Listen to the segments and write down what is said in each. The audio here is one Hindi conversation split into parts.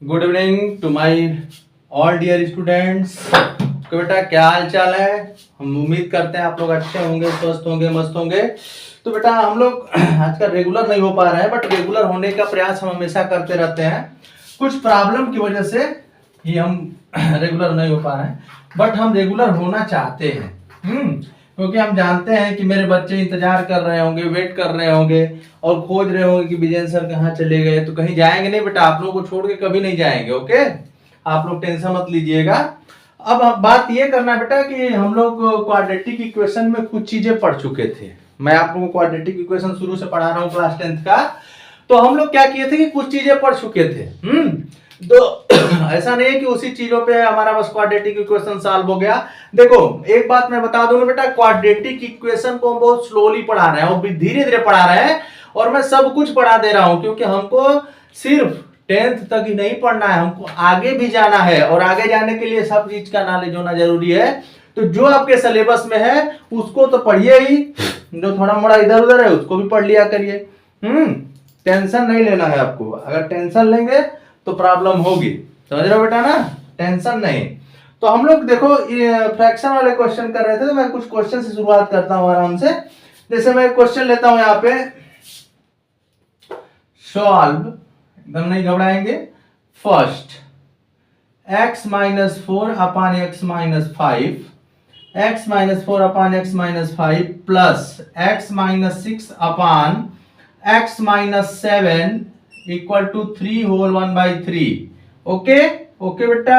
Good evening to my all dear students. तो बेटा क्या हाल चाल है। हम उम्मीद करते हैं आप लोग अच्छे होंगे, स्वस्थ होंगे, मस्त होंगे। तो बेटा हम लोग आजकल रेगुलर नहीं हो पा रहे हैं, बट रेगुलर होने का प्रयास हम हमेशा करते रहते हैं। कुछ प्रॉब्लम की वजह से ही हम रेगुलर नहीं हो पा रहे हैं, बट हम रेगुलर होना चाहते हैं। क्योंकि हम जानते हैं कि मेरे बच्चे इंतजार कर रहे होंगे, वेट कर रहे होंगे और खोज रहे होंगे कि विजय सर कहाँ चले गए। तो कहीं जाएंगे नहीं बेटा, आप लोगों को छोड़ के कभी नहीं जाएंगे। ओके, आप लोग टेंशन मत लीजिएगा। अब बात ये करना है बेटा कि हम लोग क्वाड्रेटिक इक्वेशन में कुछ चीजें पढ़ चुके थे। मैं आप लोगों को क्वाड्रेटिक इक्वेशन शुरू से पढ़ा रहा हूँ क्लास 10th का। तो हम लोग क्या किए थे कि कुछ चीजें पढ़ चुके थे। तो ऐसा नहीं है कि उसी चीजों पे हमारा बस क्वाड्रेटिक इक्वेशन सॉल्व हो गया। देखो एक बात मैं बता दूं बेटा, क्वाड्रेटिक इक्वेशन को हम बहुत स्लोली पढ़ा रहे हैं और धीरे धीरे पढ़ा रहे हैं, और मैं सब कुछ पढ़ा दे रहा हूं क्योंकि हमको सिर्फ 10th तक ही नहीं पढ़ना है, हमको आगे भी जाना है और आगे जाने के लिए सब चीज का नॉलेज होना जरूरी है। तो जो आपके सिलेबस में है उसको तो पढ़िए ही, जो थोड़ा मोड़ा इधर उधर है उसको भी पढ़ लिया करिए। टेंशन नहीं लेना है आपको, अगर टेंशन लेंगे तो प्रॉब्लम होगी, समझ रहे हो बेटा ना। टेंशन नहीं। तो हम लोग देखो फ्रैक्शन वाले क्वेश्चन कर रहे थे, तो मैं कुछ क्वेश्चन से शुरुआत करता हूं आराम से। जैसे मैं क्वेश्चन लेता हूं यहाँ पे, सॉल्व, एकदम नहीं घबराएंगे। First x minus 4 upon x minus 5, x minus 4 upon x minus 5 plus x minus 6 upon x minus 7 equal to 3 whole 1/3। Okay okay बेटा।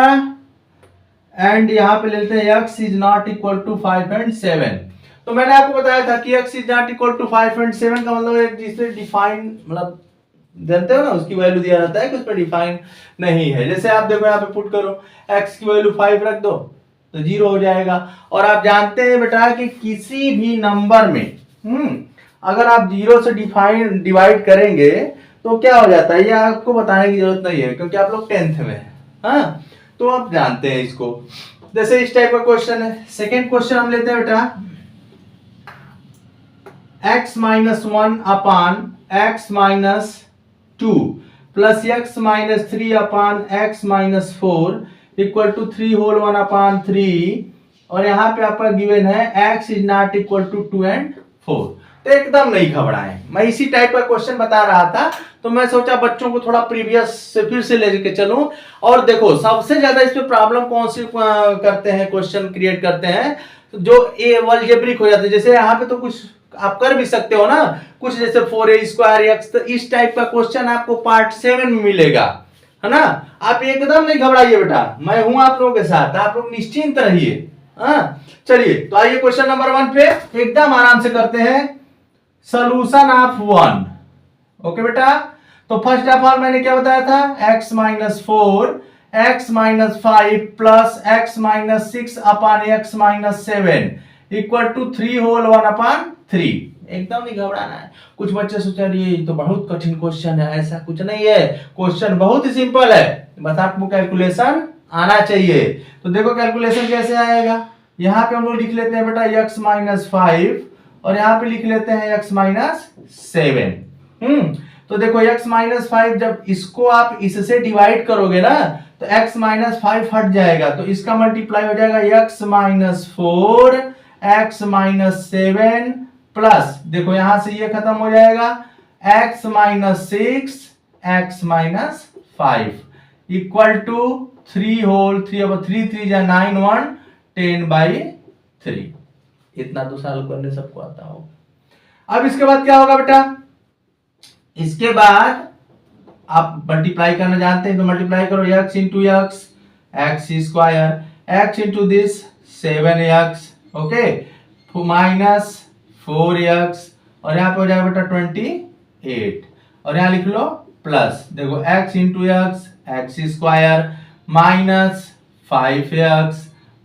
एंड यहां पे लेते हैं x is not equal to 5 and 7। तो मैंने आपको बताया था कि x is not equal to 5 and 7 का मतलब है जिससे डिफाइन, मतलब जानते हो ना, उसकी वैल्यू दिया रहता है कि उस पर डिफाइन नहीं है। जैसे आप देखो यहाँ पे पुट करो, x की वैल्यू 5 रख दो तो 0 हो जाएगा। और आप जानते हैं बेटा कि किसी भी नंबर में अगर आप 0 से डिवाइड करेंगे तो क्या हो जाता है, ये आपको बताने की जरूरत नहीं है क्योंकि आप लोग 10th में हैं। हाँ, तो आप जानते हैं इसको। जैसे इस टाइप का क्वेश्चन है। सेकेंड क्वेश्चन हम लेते हैं बेटा, x minus 1 upon x minus 2 plus x minus 3 upon x minus 4 equal to 3 whole 1 upon 3। और यहाँ पे आपका गिवन है x is not equal to 2 and 4। तो एकदम नहीं घबराएं, मैं इसी टाइप का क्वेश्चन बता रहा था तो मैं सोचा बच्चों को थोड़ा प्रीवियस से फिर से लेके चलूं। और देखो सबसे ज्यादा इस पे प्रॉब्लम कौन सी करते हैं, क्वेश्चन क्रिएट करते हैं जो अलजेब्रिक हो जाते हैं। जैसे यहाँ पे तो कुछ आप कर भी सकते हो ना, कुछ जैसे 4a स्क्वायर x, तो इस टाइप का क्वेश्चन आपको पार्ट 7 में मिलेगा, है ना। आप एकदम नहीं घबराइए बेटा, मैं हूं आप लोगों के साथ, आप लोग निश्चिंत रहिए। चलिए तो आइए क्वेश्चन नंबर 1 पे एकदम आराम से करते हैं, सोल्यूशन ऑफ 1। ओके बेटा, तो फर्स्ट ऑफ ऑल मैंने क्या बताया था, x minus 4 x minus 5 plus x minus 6 upon x minus 7 equal to 3 whole 1 upon 3। एकदम नहीं घबराना है। कुछ बच्चे सोच रहे ये तो बहुत कठिन क्वेश्चन है, ऐसा कुछ नहीं है, क्वेश्चन बहुत ही सिंपल है, बस आपको कैलकुलेशन आना चाहिए। तो देखो कैलकुलेशन कैसे आएगा, यहाँ पे हम लोग लिख लेते हैं बेटा x माइनस 5 और यहाँ पे लिख लेते हैं x माइनस 7। तो देखो x माइनस 5 जब इसको आप इससे डिवाइड करोगे ना तो x माइनस 5 हट जाएगा, तो इसका मल्टीप्लाई हो जाएगा x minus 4 x minus 7 plus देखो यहां से ये खत्म हो जाएगा x minus 6 x minus 5 equal to 3 whole 3 अब 3 3 जा 9 1 10/3। इतना तो सॉल्व करने सबको आता हो। अब इसके बाद क्या होगा बेटा, इसके बाद आप मल्टीप्लाई करना जानते हैं तो मल्टीप्लाई करो x into x square x into this 7x, okay, minus 4x और यहाँ पे हो जाएगा बेटा 28 और यहाँ लिख लो प्लस देखो x into x square minus 5x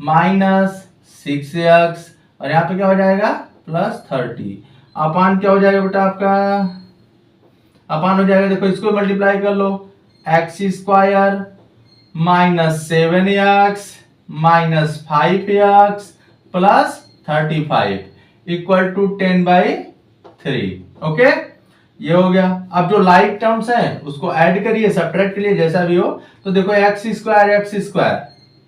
minus 6x और यहाँ पे क्या हो जाएगा प्लस 30 अपान क्या हो जाएगा बेटा आपका, अपान हो जाएगा देखो इसको मल्टीप्लाई कर लो X square minus 7x minus 5x plus 35 equal to 10/3। Okay, ये हो गया। अब जो लाइक टर्म्स हैं उसको ऐड करिए, सब्ट्रैक्ट करिए, जैसा भी हो। तो देखो एक्स स्क्वायर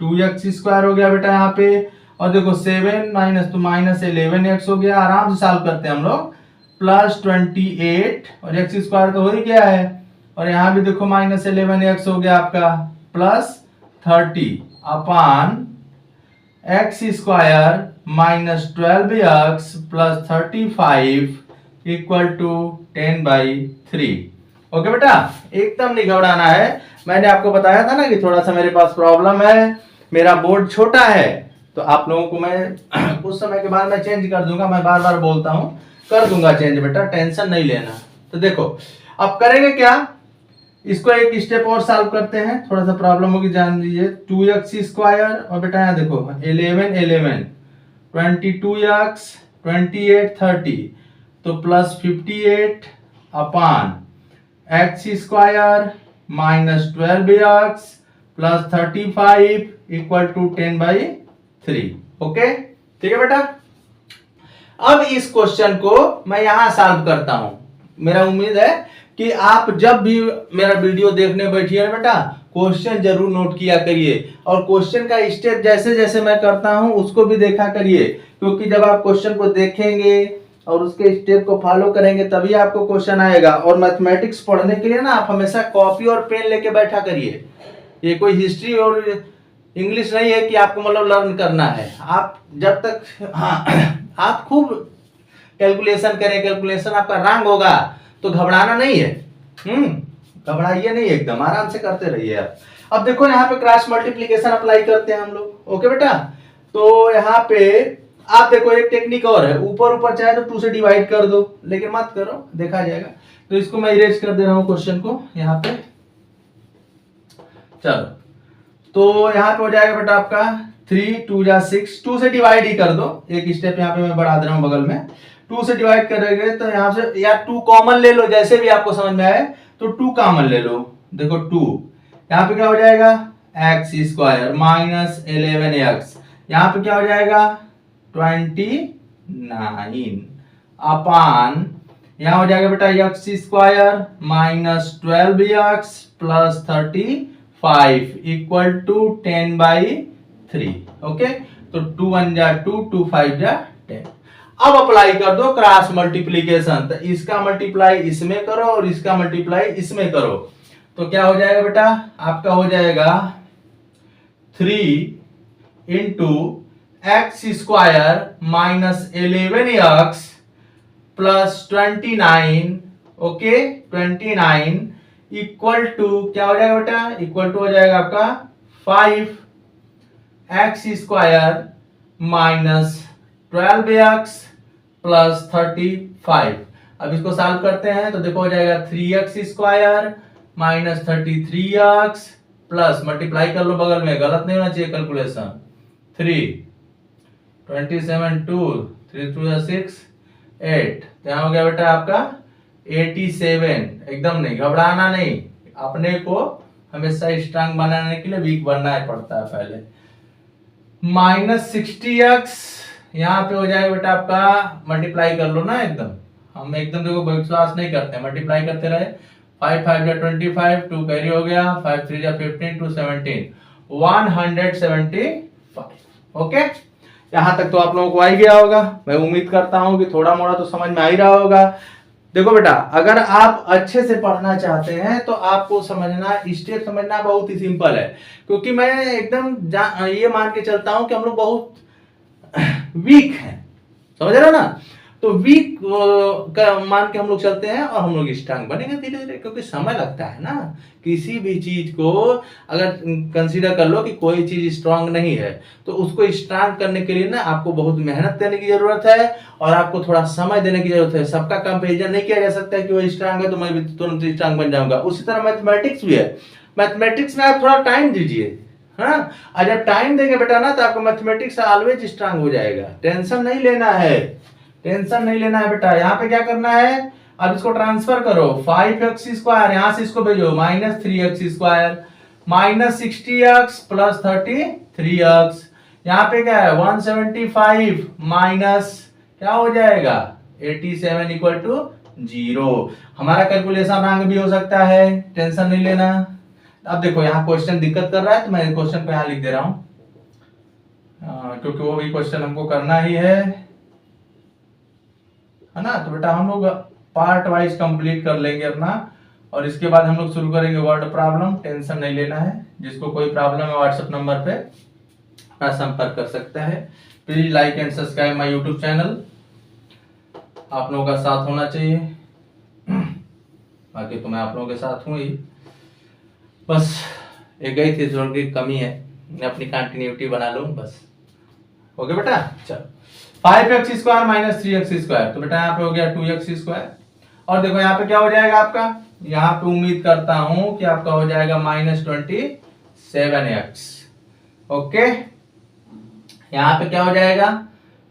2x² हो गया बेटा यहाँ पे। और देखो 7 माइनस तो माइनस 11x हो गया। आराम से सॉल्व करते हैं हम लोग। प्लस 28 और x² तो हो ही गया है। और यहाँ भी देखो माइनस 11x हो गया आपका, plus 30 upon x² minus 12x plus 35 equal to 10/3। Okay बेटा, एकदम नहीं घबराना है। मैंने आपको बताया था ना कि थोड़ा सा मेरे पास प्रॉब्लम है, मेरा बोर्ड छोटा है, तो आप लोगों को मैं कुछ समय के बाद मैं चेंज कर दूंगा। मैं बार बार बोलता हूं, कर दूंगा चेंज बेटा, टेंशन नहीं लेना। तो देखो अब करेंगे क्या, इसको एक स्टेप और सॉल्व करते हैं, थोड़ा सा प्रॉब्लम होगी, जान लीजिए। 2x² और बेटा यहाँ देखो 11 22x 28 30, तो plus 58 upon x² minus 12x plus 35 equal to 10/3। Okay, ठीक है बेटा। अब इस क्वेश्चन को मैं यहां सॉल्व करता हूं। मेरा उम्मीद है कि आप जब भी मेरा वीडियो देखने बैठिए बेटा, क्वेश्चन जरूर नोट किया करिए, और क्वेश्चन का स्टेप जैसे जैसे मैं करता हूं उसको भी देखा करिए, क्योंकि जब आप क्वेश्चन को देखेंगे और उसके स्टेप को फॉलो करेंगे तभी आपको क्वेश्चन आएगा। और मैथमेटिक्स पढ़ने के लिए ना आप हमेशा कॉपी और पेन लेके बैठा करिए। ये कोई हिस्ट्री और इंग्लिश नहीं है कि आपको मतलब लर्न करना है। आप जब तक आप खूब कैलकुलेशन करें, कैलकुलेशन आपका रंग होगा, तो घबराना नहीं है। घबराइए नहीं, एकदम आराम से करते रहिए आप। अब देखो यहाँ पे क्रॉस मल्टीप्लीकेशन अप्लाई करते हैं हम लोग। ओके बेटा, तो यहाँ पे आप देखो एक टेक्निक और है, ऊपर ऊपर चाहे तो 2 से डिवाइड कर दो, लेकिन मत करो, देखा जाएगा। तो इसको मैं इरेज कर दे रहा हूँ क्वेश्चन को यहाँ पे। चलो, तो यहाँ पे हो जाएगा बेटा आपका 3 2 जा 6, 2 से डिवाइड ही कर दो। एक स्टेप यहाँ पे मैं बढ़ा दे रहा हूँ बगल में। 2 से डिवाइड करेंगे तो यहाँ से या 2 कॉमन ले लो, जैसे भी आपको समझ में आए, तो 2 कॉमन ले लो। देखो 2 यहाँ पे क्या हो जाएगा, x² माइनस 11x, यहाँ पे क्या हो जाएगा 29 अपान यहाँ हो जाएगा बेटा x² minus 12x plus 35 equal to 10/3। Okay, तो 2 1 जा 2, 2 5 जा 10। अब अप्लाई कर दो क्रॉस मल्टीप्लीकेशन, तो इसका मल्टीप्लाई इसमें करो और इसका मल्टीप्लाई इसमें करो, तो क्या हो जाएगा बेटा आपका, हो जाएगा 3 into x² minus 11x plus 29, okay 29 equal to क्या हो जाएगा बेटा, इक्वल टू हो जाएगा आपका 5x² माइनस 12x प्लस 35। अब इसको सॉल्व करते हैं तो देखो हो जाएगा 3x² minus 33x plus, multiply कर लो बगल में, गलत नहीं होना चाहिए कैलकुलेशन, 3 27 2 3 2 6 8, क्या हो गया बेटा आपका 87। एकदम नहीं घबराना नहीं, अपने को हमेशा स्ट्रांग बनाने के लिए वीक बनना पड़ता है पहले। माइनस 60x यहाँ पे हो जाएगा बेटा आपका, मल्टीप्लाई कर लो ना एकदम, हम एकदम देखो विश्वास नहीं करते, मल्टीप्लाई करते रहे। 5 5 जा 25, 2 कैरी हो गया, 5 3 जा 15, 2 17, 175। ओके, यहाँ तक तो आप लोगों को आ ही गया होगा। मैं उम्मीद करता हूँ कि थोड़ा मोड़ा तो समझ में आ ही रहा होगा। देखो बेटा, अगर आप अच्छे से पढ़ना चाहते हैं तो आपको समझना, स्टेप समझना बहुत ही सिंपल है, क्योंकि मैं एकदम ये मान के चलता हूं कि हम लोग बहुत वीक हैं, समझ रहे हो ना। तो वीक का मान के हम लोग चलते हैं और हम लोग स्ट्रांग बनेंगे धीरे धीरे, क्योंकि समय लगता है ना। किसी भी चीज को अगर कंसीडर कर लो कि कोई चीज स्ट्रांग नहीं है, तो उसको स्ट्रांग करने के लिए ना आपको बहुत मेहनत करने की जरूरत है और आपको थोड़ा समय देने की जरूरत है। सबका कंपैरिजन नहीं किया जा सकता है कि वो स्ट्रांग है तो मैं भी तुरंत स्ट्रांग बन जाऊंगा। उसी तरह मैथमेटिक्स भी है, मैथमेटिक्स में आप थोड़ा टाइम दीजिए, हाँ, और जब टाइम देंगे बेटा ना तो आपको मैथमेटिक्स ऑलवेज स्ट्रांग हो जाएगा। टेंशन नहीं लेना है, टेंशन नहीं लेना है बेटा। यहाँ पे क्या करना है, अब इसको ट्रांसफर करो, 5x² यहां से इसको भेजो minus 3x² minus 60x plus 33x, यहाँ पे क्या है 175 माइनस क्या हो जाएगा 87 इक्वल टू जीरो। हमारा कैलकुलेशन रॉन्ग भी हो सकता है, टेंशन नहीं लेना। अब देखो यहाँ क्वेश्चन दिक्कत कर रहा है तो मैं क्वेश्चन को यहाँ लिख दे रहा हूँ, क्योंकि वो भी क्वेश्चन हमको करना ही है ना। तो बेटा हम लोग पार्ट वाइज कंप्लीट कर लेंगे अपना, और इसके बाद हम लोग शुरू करेंगे वर्ड प्रॉब्लम। टेंशन नहीं लेना है, जिसको कोई प्रॉब्लम है व्हाट्सएप नंबर पे अपना संपर्क कर सकता है। Please like and subscribe my YouTube channel. आप लोगों का साथ होना चाहिए, बाकी तो मैं आप लोगों के साथ हूँ ही, बस एक ही थी जोड़ की कमी है, मैं अपनी कंटिन्यूटी बना लूँ बस। ओके बेटा, चलो 5x² माइनस 3x², तो बेटा यहाँ पे हो गया 2x²। और देखो यहाँ पे क्या हो जाएगा आपका, यहाँ पे उम्मीद करता हूं कि आपका हो जाएगा -27x। ओके, यहाँ पे क्या हो जाएगा,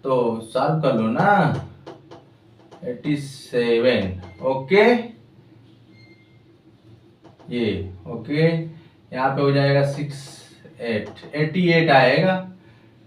तो सॉल्व कर लो ना, 87। ओके, ये ओके, यहाँ पे हो जाएगा 88 आएगा,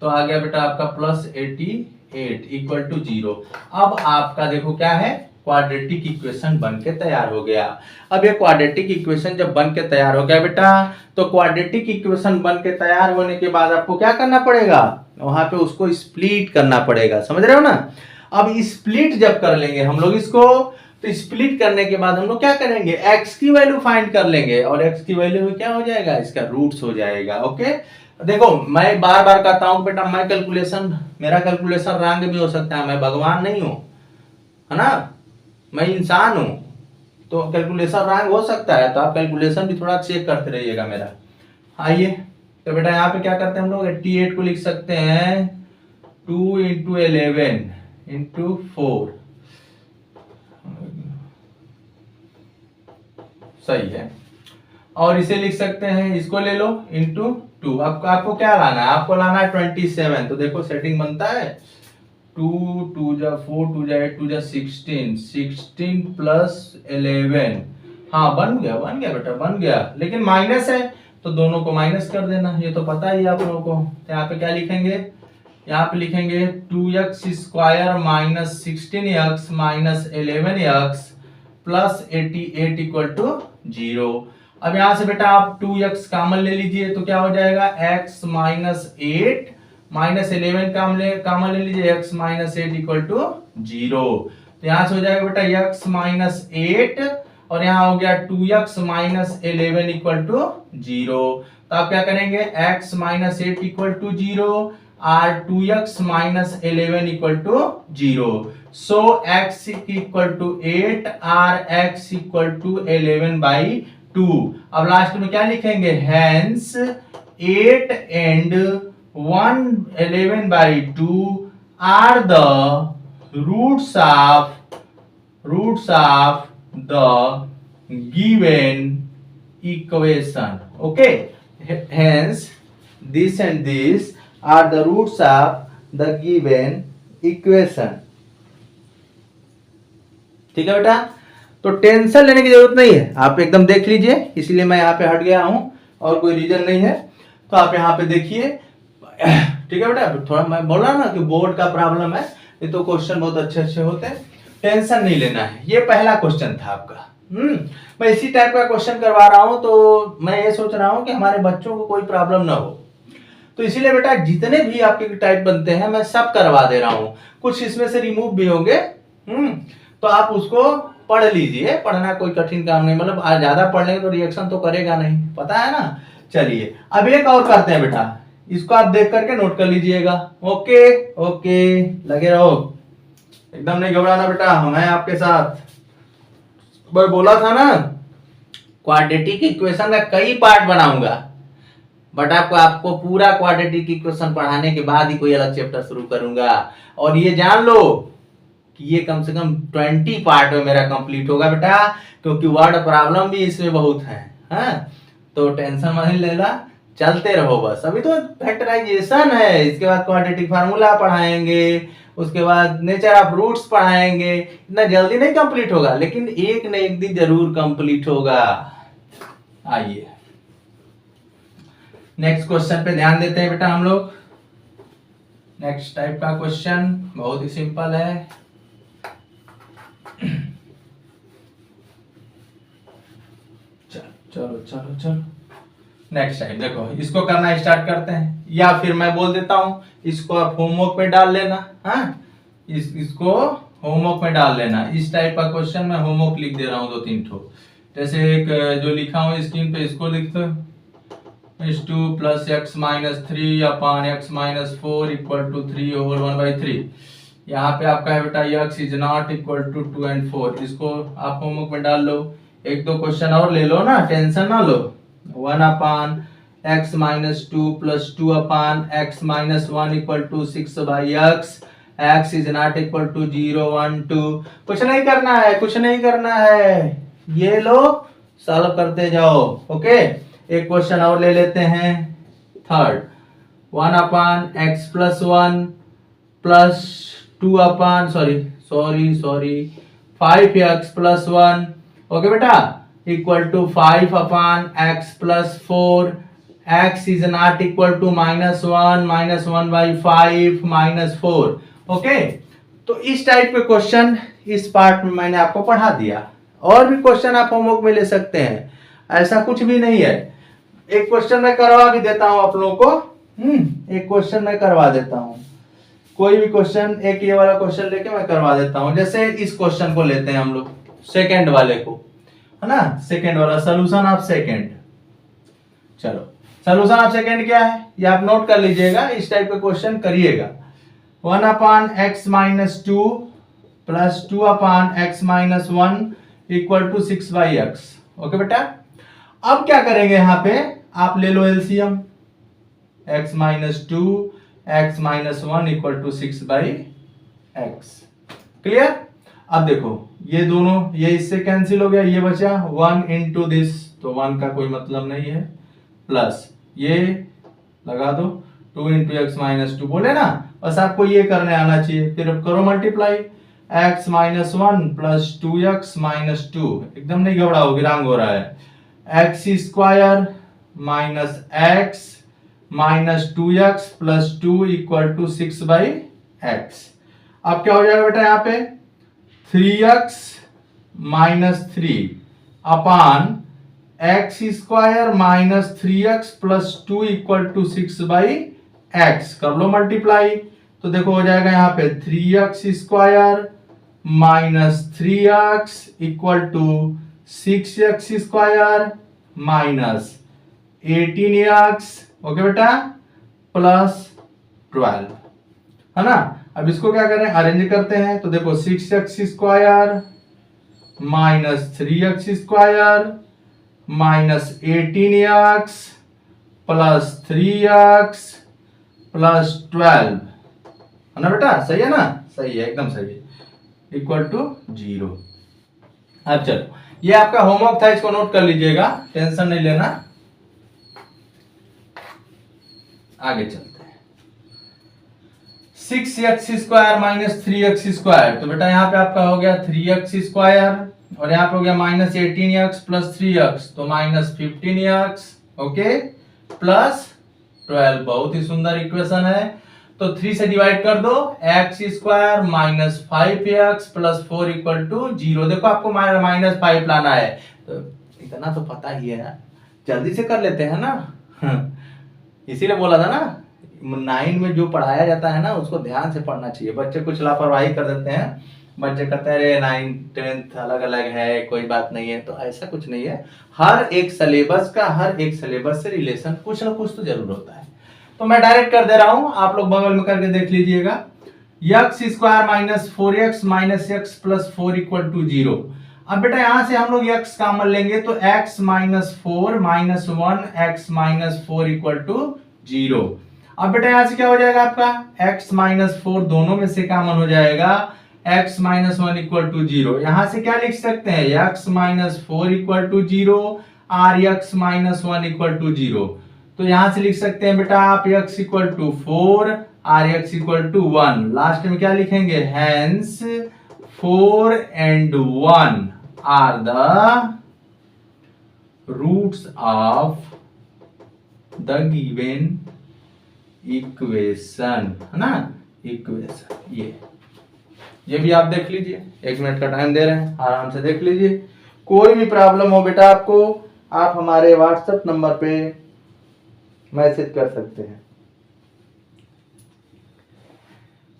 तो आ गया बेटा आपका +88 इक्वल टू 0। अब आपका देखो क्या है, क्वाड्रेटिक इक्वेशन बन के तैयार हो गया। अब ये क्वाड्रेटिक इक्वेशन जब बन के तैयार हो गया बेटा, तो क्वाड्रेटिक इक्वेशन बन के तैयार होने के बाद आपको क्या करना पड़ेगा, वहां पे उसको स्प्लिट करना पड़ेगा, समझ रहे हो ना। अब स्प्लिट जब कर लेंगे हम लोग इसको, तो स्प्लिट करने के बाद हम लोग क्या करेंगे, x की वैल्यू फाइंड कर लेंगे, और x की वैल्यू में क्या हो जाएगा, इसका रूट्स हो जाएगा। ओके, देखो मैं बार बार कहता हूं बेटा, मेरा कैलकुलेशन रॉन्ग भी हो सकता है, मैं भगवान नहीं हूं, है ना, मैं इंसान हूं, तो कैलकुलेशन रॉन्ग हो सकता है, तो आप कैलकुलेशन भी थोड़ा चेक करते रहिएगा मेरा। आइए, तो बेटा यहाँ पे क्या करते हैं हम लोग, 88 को लिख सकते हैं 2 × 11 × 4, सही है। और इसे लिख सकते हैं, इसको ले लो इंटू 2। आपको क्या लाना है, आपको लाना है 27। तो देखो सेटिंग बनता है, 2 2 जा 4 2 जा 8 2 जा 16 16 + 11। हाँ बन गया बेटा, बन गया, लेकिन माइनस है तो दोनों को माइनस कर देना, ये तो पता ही आप लोगों को। तो यहाँ पे क्या लिखेंगे, यहाँ पे लिखेंगे 2x² - 16x - 11x + 88 equal to 0। अब यहां से बेटा आप 2x कॉमन ले लीजिए, तो क्या हो जाएगा, x - 8 - 11 कॉमन ले लीजिए, x - 8 इक्वल टू 0। तो यहां से हो जाएगा बेटा x - 8, और यहां हो गया 2x - 11 इक्वल टू 0। तो आप क्या करेंगे, x - 8 इक्वल टू 0 और 2x - 11 equal to 0। So x equal to 8 और x इक्वल टू 11/2। अब लास्ट में क्या लिखेंगे, hence 8 and 11/2 are the roots of the given equation. Okay, hence this and this are the roots of the given equation. ठीक है बेटा, तो टेंशन लेने की जरूरत नहीं है, आप एकदम देख लीजिए, इसलिए मैं यहाँ पे हट गया हूं, और कोई रीजन नहीं है। तो आप यहाँ पे देखिए, ठीक है बेटा, थोड़ा मैं बोला ना कि बोर्ड का प्रॉब्लम है, ये तो क्वेश्चन बहुत अच्छे अच्छे होते हैं, टेंशन नहीं लेना है। ये पहला क्वेश्चन था आपका, मैं इसी टाइप का क्वेश्चन करवा रहा हूं, तो मैं ये सोच रहा हूं कि हमारे बच्चों को कोई प्रॉब्लम ना हो, तो इसीलिए बेटा जितने भी आपके टाइप बनते हैं मैं सब करवा दे रहा हूं, कुछ इसमें से रिमूव भी होंगे। तो आप उसको पढ़ लीजिए, पढ़ना कोई कठिन काम नहीं, मतलब आज ज्यादा पढ़ लेंगे तो रिएक्शन तो करेगा नहीं, पता है ना। चलिए अब एक और करते हैं बेटा, इसको आप देख करके नोट कर लीजिएगा। ओके ओके, लगे रहो, एकदम नहीं घबराना बेटा, हम हैं आपके साथ। मैं बोला था ना क्वाड्रेटिक इक्वेशन का कई पार्ट बनाऊंगा, बट आपको पूरा क्वाड्रेटिक इक्वेशन पढ़ाने के बाद ही कोई अलग चैप्टर शुरू करूंगा। और ये जान लो कि ये कम से कम 20 पार्ट में मेरा कंप्लीट होगा बेटा, क्योंकि वर्ड प्रॉब्लम भी इसमें बहुत है, तो टेंशन मत लेना, चलते रहो बस। अभी तो फैक्टराइजेशन है, इसके बाद क्वाड्रेटिक फार्मूला पढ़ाएंगे, उसके बाद नेचर ऑफ रूट्स पढ़ाएंगे, इतना जल्दी नहीं कंप्लीट होगा, लेकिन एक न एक दिन जरूर कंप्लीट होगा। आइए नेक्स्ट क्वेश्चन पे ध्यान देते हैं बेटा हम लोग। नेक्स्ट टाइप का क्वेश्चन बहुत ही सिंपल है। चलो चलो चलो नेक्स्ट टाइम देखो, इसको करना स्टार्ट करते हैं, या फिर मैं बोल देता हूँ इसको आप होमवर्क में डाल लेना। हाँ, इसको होमवर्क में डाल लेना। इस टाइप का क्वेश्चन मैं होमवर्क लिख दे रहा हूँ 2-3 ठो। जैसे एक जो लिखा हूँ स्क्रीन पे, इसको लिख दो, x2 + x - 3 upon x - 4 = 3 whole 1/3। यहाँ पे आपका है बेटा x is not equal to 2 and 4। इसको आप होमवर्क में डाल लो। एक दो क्वेश्चन और ले लो ना, टेंशन ना लो। 1 अपान x - 2 + 2 upon x - 1 = 6/x, x is not equal to 0 1 2। कुछ नहीं करना है, कुछ नहीं करना है, ये लो सॉल्व करते जाओ। ओके, एक क्वेश्चन और ले लेते हैं, थर्ड। 1 अपान x + 1 प्लस 2 अपान 5x + 1, ओके बेटा, इक्वल टू 5 अपान x + 4, x is not equal to -1 1/5 -4। Okay, तो इस टाइप के क्वेश्चन इस पार्ट में मैंने आपको पढ़ा दिया। और भी क्वेश्चन आप होमवर्क में ले सकते हैं, ऐसा कुछ भी नहीं है। एक क्वेश्चन मैं करवा भी देता हूं आप लोगों को। एक क्वेश्चन मैं करवा देता हूं, कोई भी क्वेश्चन, एक ये वाला क्वेश्चन लेके मैं करवा देता हूं। जैसे इस क्वेश्चन को लेते हैं हम लोग, सेकंड वाले को, है ना, सेकंड वाला सॉल्यूशन ऑफ सेकंड। चलो, सॉल्यूशन ऑफ सेकंड क्या है ये आप नोट कर लीजिएगा, इस टाइप का क्वेश्चन करिएगा। 1 अपान x - 2 प्लस 2 अपान x - 1 = 6/x। ओके बेटा, अब क्या करेंगे, यहां पे आप ले लो LCM, x - 2 x - 1 = 6/x। Clear. अब देखो ये दोनों, ये इससे कैंसिल हो गया, ये बचा 1 into दिस, तो 1 का कोई मतलब नहीं है, प्लस ये लगा दो 2 into x - 2, बोले ना, बस आपको ये करने आना चाहिए। फिर अब करो मल्टीप्लाई, x - 1 प्लस 2x - 2, एकदम नहीं घबराओगे, रंग हो रहा है, x² minus x minus 2x plus 2 = 6/x। अब क्या हो जाएगा बेटा, यहाँ पे 3x - 3 अपान x² minus 3x plus 2 = 6/x। कर लो मल्टीप्लाई, तो देखो हो जाएगा यहाँ पे 3x² minus 3x = 6x² minus 18x, okay बेटा, प्लस 12, है ना। अब इसको क्या करें, अरेंज करते हैं, तो देखो 6x² minus 3x² minus 18x plus 3x plus 12, है ना बेटा, सही है ना, सही है, एकदम सही है, =0। अब चलो, ये आपका होमवर्क था, इसको नोट कर लीजिएगा, टेंशन नहीं लेना। आगे चलते हैं, 6x² माइनस 3x², तो बेटा यहाँ पे आपका हो गया 3x², और यहाँ पे हो गया माइनस 18x प्लस 3x, तो माइनस 15x, ओके, प्लस 12। बहुत ही सुंदर इक्वेशन है। तो 3 से डिवाइड कर दो, x² माइनस 5x प्लस 4 = 0। देखो आपको -5 लाना है, तो इतना तो पता ही है, जल्दी से कर लेते हैं ना। इसीलिए बोला था ना, 9 में जो पढ़ाया जाता है ना उसको ध्यान से पढ़ना चाहिए। बच्चे कुछ लापरवाही कर देते हैं, बच्चे कहते हैं अरे 9 10th अलग अलग है, कोई बात नहीं है, तो ऐसा कुछ नहीं है। हर एक सिलेबस का, हर एक सिलेबस से रिलेशन कुछ ना कुछ तो जरूर होता है। तो मैं डायरेक्ट कर दे रहा हूं, आप लोग बगल में करके देख लीजिएगा। x² minus 4x minus x plus 4 = 0। अब बेटा यहां से हम लोग x कॉमन लेंगे, तो x - 4 - 1 x - 4 = 0। अब बेटा यहां से क्या हो जाएगा आपका, x - 4 दोनों में से कॉमन हो जाएगा, x - 1 = 0। यहां से क्या लिख सकते हैं, x - 4 = 0 और x - 1 = 0। तो यहां से लिख सकते हैं बेटा आप x = 4 और x = 1। लास्ट में क्या लिखेंगे, hence 4 and 1 are the roots of the given equation, है ना, इक्वेशन। ये भी आप देख लीजिए, 1 मिनट का टाइम दे रहे हैं, आराम से देख लीजिए। कोई भी प्रॉब्लम हो बेटा आपको, आप हमारे व्हाट्सएप नंबर पे मैसेज कर सकते हैं,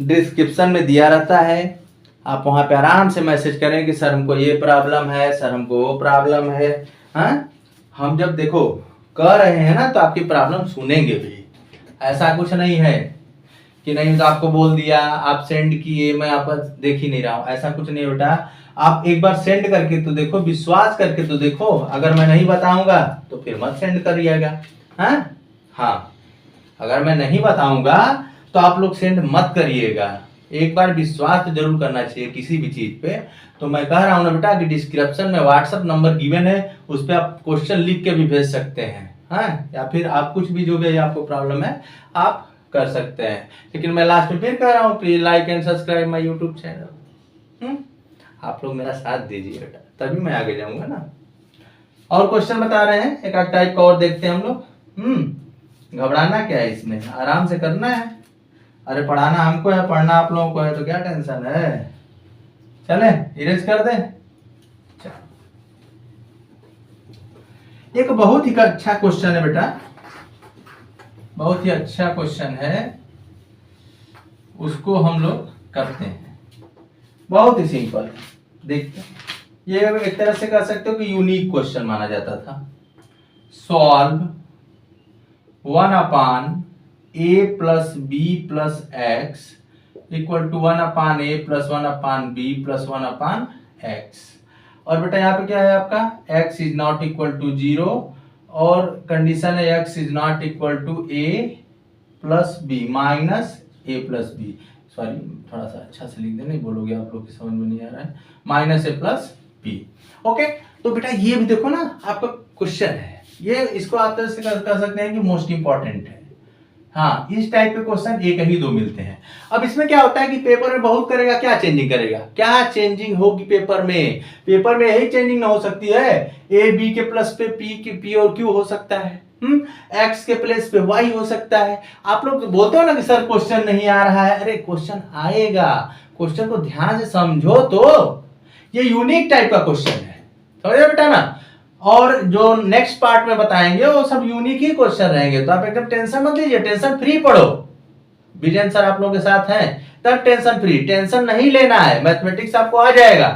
डिस्क्रिप्शन में दिया रहता है। आप वहां पे आराम से मैसेज करें कि सर हमको ये प्रॉब्लम है, सर हमको वो प्रॉब्लम है। हाँ, हम जब देखो कह रहे हैं ना तो आपकी प्रॉब्लम सुनेंगे भी। ऐसा कुछ नहीं है कि नहीं तो आपको बोल दिया, आप सेंड किए, मैं आपका देख ही नहीं रहा हूं, ऐसा कुछ नहीं बेटा। आप एक बार सेंड करके तो देखो, विश्वास करके तो देखो। अगर मैं नहीं बताऊंगा तो फिर मत सेंड करिएगा। हाँ, अगर मैं नहीं बताऊंगा तो आप लोग सेंड मत करिएगा। एक बार विश्वास तो जरूर करना चाहिए किसी भी चीज पे। तो मैं कह रहा हूं ना बेटा कि डिस्क्रिप्शन में व्हाट्सएप नंबर गिवन है, उस पर आप क्वेश्चन लिख के भी भेज सकते हैं। हाँ, या फिर आप कुछ भी जो भी आपको प्रॉब्लम है आप कर सकते हैं। लेकिन मैं लास्ट में फिर कह रहा हूँ, please like and subscribe my YouTube channel. आप लोग मेरा साथ दीजिए बेटा, तभी मैं आगे जाऊंगा ना। और क्वेश्चन बता रहे हैं, एक आध टाइप का और देखते हैं हम लोग। घबराना क्या है इसमें, आराम से करना है। अरे पढ़ाना हमको है, पढ़ना आप लोगों को है, तो क्या टेंशन है। चले इरेज कर दे। एक बहुत ही अच्छा क्वेश्चन है बेटा, बहुत ही अच्छा क्वेश्चन है, उसको हम लोग करते हैं। बहुत ही सिंपल है, देखते हैं। ये एक तरह से कह सकते हो कि यूनिक क्वेश्चन माना जाता था। Solve 1/a plus B plus x equal to 1/a plus 1/b plus 1/x। और बेटा यहाँ पे क्या है आपका, x is not equal to 0 और कंडीशन है x is not equal to a plus b minus a plus b। Sorry, थोड़ा सा अच्छा से लिख दे, नहीं बोलोगे आप लोग की समझ में नहीं आ रहा है। Minus a plus b। Okay, तो बेटा ये भी देखो ना आपका क्वेश्चन है, ये इसको आप तरह से कर सकते हैं कि मोस्ट इंपॉर्टेंट है। हाँ, इस टाइप के क्वेश्चन एक ही दो मिलते हैं। अब इसमें क्या होता है कि पेपर में बहुत करेगा, क्या चेंजिंग करेगा, क्या चेंजिंग होगी पेपर में। पेपर में यही चेंजिंग ना हो सकती है, ए बी के प्लस पे पी और क्यू हो सकता है, एक्स के प्लेस पे वाई हो सकता है। आप लोग बोलते हो ना कि सर क्वेश्चन नहीं आ रहा है, अरे क्वेश्चन आएगा, क्वेश्चन को ध्यान से समझो। तो ये यूनिक टाइप का क्वेश्चन है, समझे बेटा ना। और जो नेक्स्ट पार्ट में बताएंगे वो सब यूनिक ही क्वेश्चन रहेंगे, तो आप एकदम टेंशन मत लीजिए, टेंशन फ्री पढ़ो। विजय सर आप लोगों के साथ हैं तब टेंशन फ्री, टेंशन नहीं लेना है, मैथमेटिक्स आपको आ जाएगा।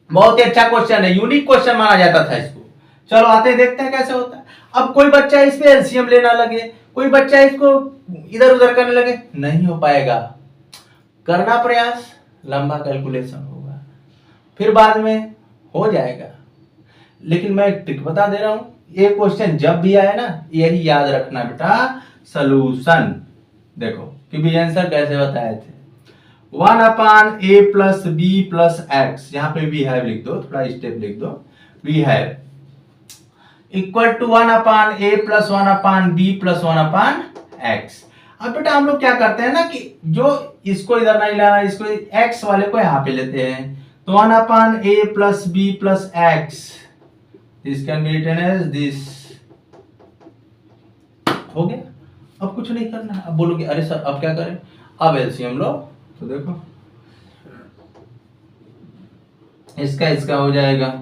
बहुत ही अच्छा क्वेश्चन है, यूनिक क्वेश्चन माना जाता था इसको। चलो आते देखते हैं कैसे होता है। अब कोई बच्चा इस पे एलसीएम लेना लगे, कोई बच्चा इसको इधर उधर करने लगे, नहीं हो पाएगा। करना प्रयास, लंबा कैलकुलेशन होगा, फिर बाद में हो जाएगा। लेकिन मैं एक ट्रिक बता दे रहा हूं, ये क्वेश्चन जब भी आए ना यही याद रखना बेटा, सॉल्यूशन देखो कि भी आंसर कैसे बताए थे। 1/a plus b plus x, यहां पे वी हैव लिख दो, थोड़ा स्टेप लिख दो, we have equal to 1/a plus 1/b plus 1/x। अब बेटा हम लोग क्या करते हैं ना कि जो इसको इधर नहीं लाना, इसको x वाले को यहां पे लेते हैं। तो 1/a plus b plus x, this can be written as this। हो गया, अब कुछ नहीं करना है। अब बोलोगे अरे सर अब क्या करें, अब एलसीएम लो, तो देखो इसका हो जाएगा,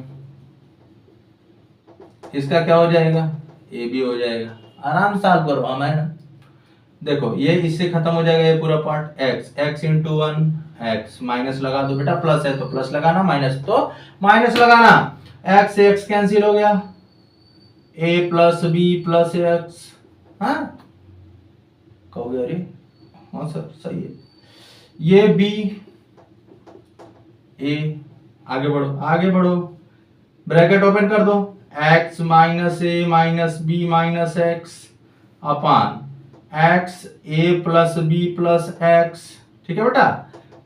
इसका क्या हो जाएगा, ए बी हो जाएगा। आराम से आप करो, हम है ना। देखो ये इससे खत्म हो जाएगा ये पूरा part, x into 1 x, minus लगा दो बेटा, प्लस है तो प्लस लगाना, माइनस तो माइनस लगाना। x से x कैंसिल हो गया, a plus b plus x. हाँ कहोगे अरे हाँ सर सही है, ये b a, आगे बढ़ो आगे बढ़ो, ब्रैकेट ओपन कर दो, x minus a minus b minus x upon x a plus b plus x. ठीक है बेटा,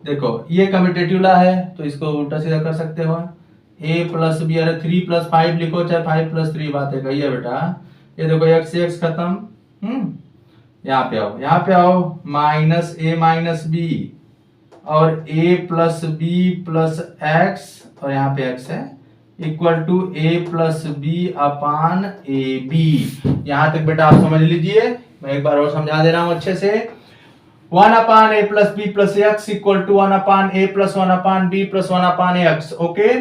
देखो ये कम्यूटेटिव ला है तो इसको उल्टा सीधा कर सकते हो, a प्लस बी, अरे 3 प्लस 5 लिखो चाहे 5 प्लस 3, बात है कही है बेटा। ये देखो x से x खत्म, यहाँ पे आओ माइनस a माइनस b और a plus b plus x, और यहाँ पे x है, equal to a plus b upon a b. यहां तक बेटा आप समझ लीजिए, मैं एक बार और समझा दे रहा हूं अच्छे से। 1/a plus B plus x equal to 1/a plus 1/b plus 1/x। Okay,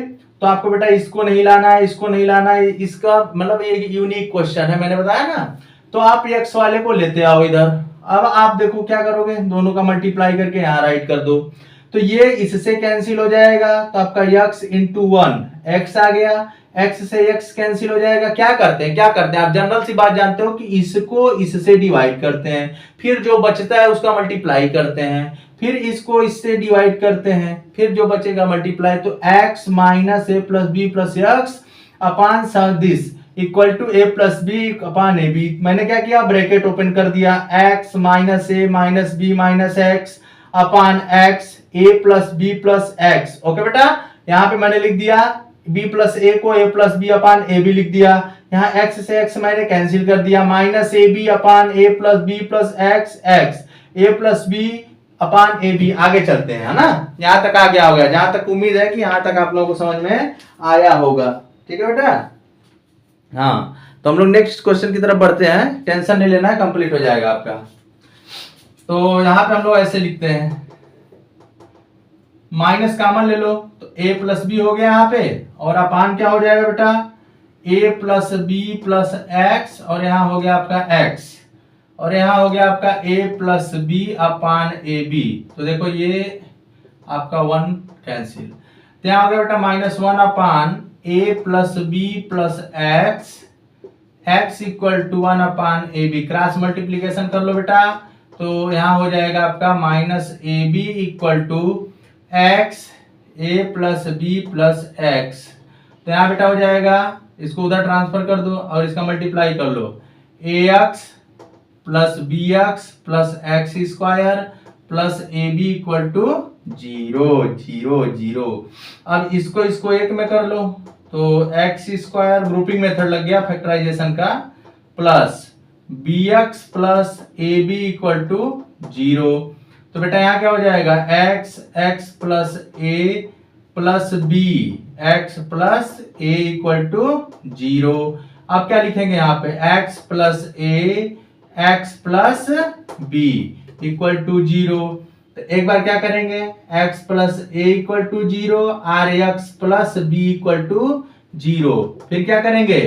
तो आपको बेटा इसको नहीं लाना है, इसको नहीं लाना है, इसका मतलब ये यूनिक क्वेश्चन है, मैंने बताया ना। तो आप x वाले को लेते आओ इधर। अब आप देखो क्या करोगे, दोनों का मल्टीप्लाई करके यहाँ राइट कर दो, तो ये इससे कैंसिल हो जाएगा, तो आपका x इंटू 1 x आ गया, x से x कैंसिल हो जाएगा। क्या करते हैं आप जनरल सी बात जानते हो कि इसको इससे डिवाइड करते हैं, फिर जो बचता है उसका मल्टीप्लाई करते हैं, फिर इसको इससे डिवाइड करते हैं, फिर जो बचेगा मल्टीप्लाई। तो x minus A plus B plus X upon this equal to A plus B upon A B. मैंने क्या किया, ब्रैकेट ओपन कर दिया, x minus A minus B minus X upon X A plus B plus X. Okay बेटा, यहाँ पे मैंने लिख दिया b प्लस ए को a plus b upon a b लिख दिया, यहाँ x से x मैंने कैंसिल कर दिया, minus a b upon a plus B plus x x A plus b upon a b. आगे चलते हैं, है ना, यहाँ तक आ गया होगा, जहां तक उम्मीद है कि यहाँ तक आप लोगों को समझ में आया होगा। ठीक है बेटा, हाँ, तो हम लोग नेक्स्ट क्वेश्चन की तरफ बढ़ते हैं, टेंशन नहीं लेना है, कंप्लीट हो जाएगा आपका। तो यहाँ पे हम लोग ऐसे लिखते हैं, माइनस कॉमन ले लो तो a प्लस बी हो गया यहाँ पे, और अपान क्या हो जाएगा बेटा, a plus B plus x, और यहाँ हो गया आपका x, और यहाँ हो गया आपका a plus b upon a b. तो देखो ये आपका 1 कैंसिल, तो यहाँ हो गया बेटा -1 upon a plus B plus x x equal to 1 upon a b. Cross multiplication कर लो बेटा, तो यहाँ हो जाएगा आपका minus a B equal to x A plus B plus x. तो यहाँ बेटा हो जाएगा, इसको उधर ट्रांसफर कर दो और इसका मल्टीप्लाई कर लो, A x plus B x plus X square plus A B equal to 0 0 0। अब इसको एक में कर लो, तो एक्स स्क्वायर ग्रुपिंग मेथड लग गया फैक्टराइजेशन का, plus B x plus A B equal to 0। तो बेटा यहाँ क्या हो जाएगा, x plus a plus B x plus a equal to 0। अब क्या लिखेंगे यहाँ पे, x plus a x plus b equal to 0। तो एक बार क्या करेंगे, x plus a equal to 0, or x plus b equal to 0। फिर क्या करेंगे,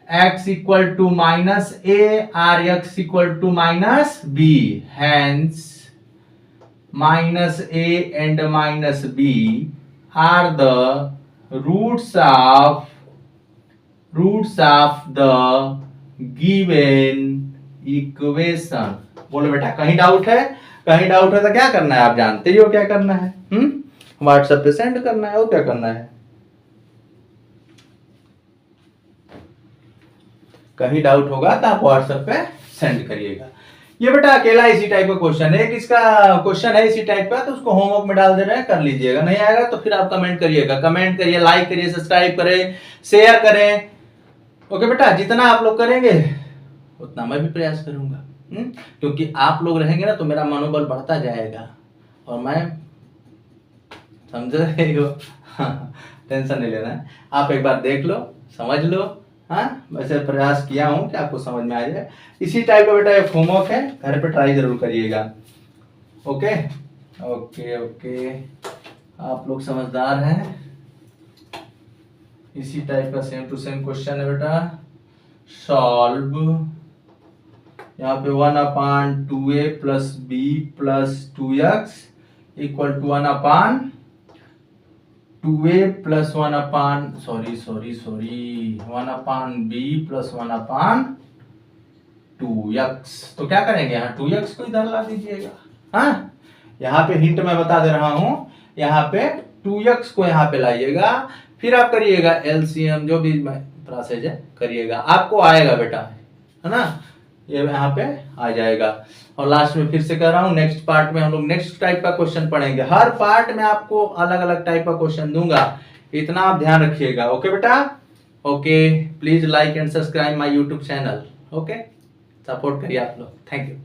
x equal to minus A R x equal to minus b, hence minus a and minus b are the roots of the given equation। बोलो बेटा, कहीं डाउट है, तो क्या करना है, आप जानते ही हो क्या करना है, व्हाट्सएप पे सेंड करना है, और क्या करना है। कहीं डाउट होगा तो आप व्हाट्सएप पे सेंड करिएगा। ये बेटा अकेला इसी टाइप का क्वेश्चन है, किसका क्वेश्चन है इसी टाइप का, तो उसको होमवर्क में डाल दे रहे हैं, कर लीजिएगा। नहीं आएगा तो फिर आप कमेंट करिए, लाइक करिए, सब्सक्राइब करें, शेयर करें। ओके बेटा, जितना आप लोग करेंगे उतना मैं भी प्रयास करूंगा, क्योंकि आप लोग रहेंगे ना तो मेरा मनोबल बढ़ता जाएगा, और मैं समझ रहे हो, टेंशन नहीं लेना है। आप एक बार देख लो, समझ लो, हाँ, वैसे प्रयास किया हूं कि आपको समझ में आ जाए। इसी टाइप का बेटा एक होमवर्क है, घर पे ट्राई जरूर करिएगा। ओके ओके ओके, आप लोग समझदार हैं। इसी टाइप का सेम टू सेम क्वेश्चन है बेटा, सॉल्व। यहाँ पे 1 upon 2a plus B plus 2x equal to 1 upon 2a plus 1 upon 1 upon b plus 1 upon 2x। तो क्या करेंगे, यहाँ 2x को इधर ला दीजिएगा। हाँ, यहाँ पे हिंट मैं बता दे रहा हूं, यहाँ पे 2x को यहाँ पे लाइएगा, फिर आप करिएगा एलसीएम, जो भी प्रोसेस है करिएगा, आपको आएगा बेटा, है ना, ये यहाँ पे आ जाएगा। और लास्ट में फिर से कह रहा हूँ, नेक्स्ट पार्ट में हम लोग नेक्स्ट टाइप का क्वेश्चन पढ़ेंगे। हर पार्ट में आपको अलग अलग टाइप का क्वेश्चन दूंगा, इतना आप ध्यान रखिएगा। ओके बेटा, okay, please like and subscribe my YouTube channel. Okay, support करिए आप लोग। Thank you.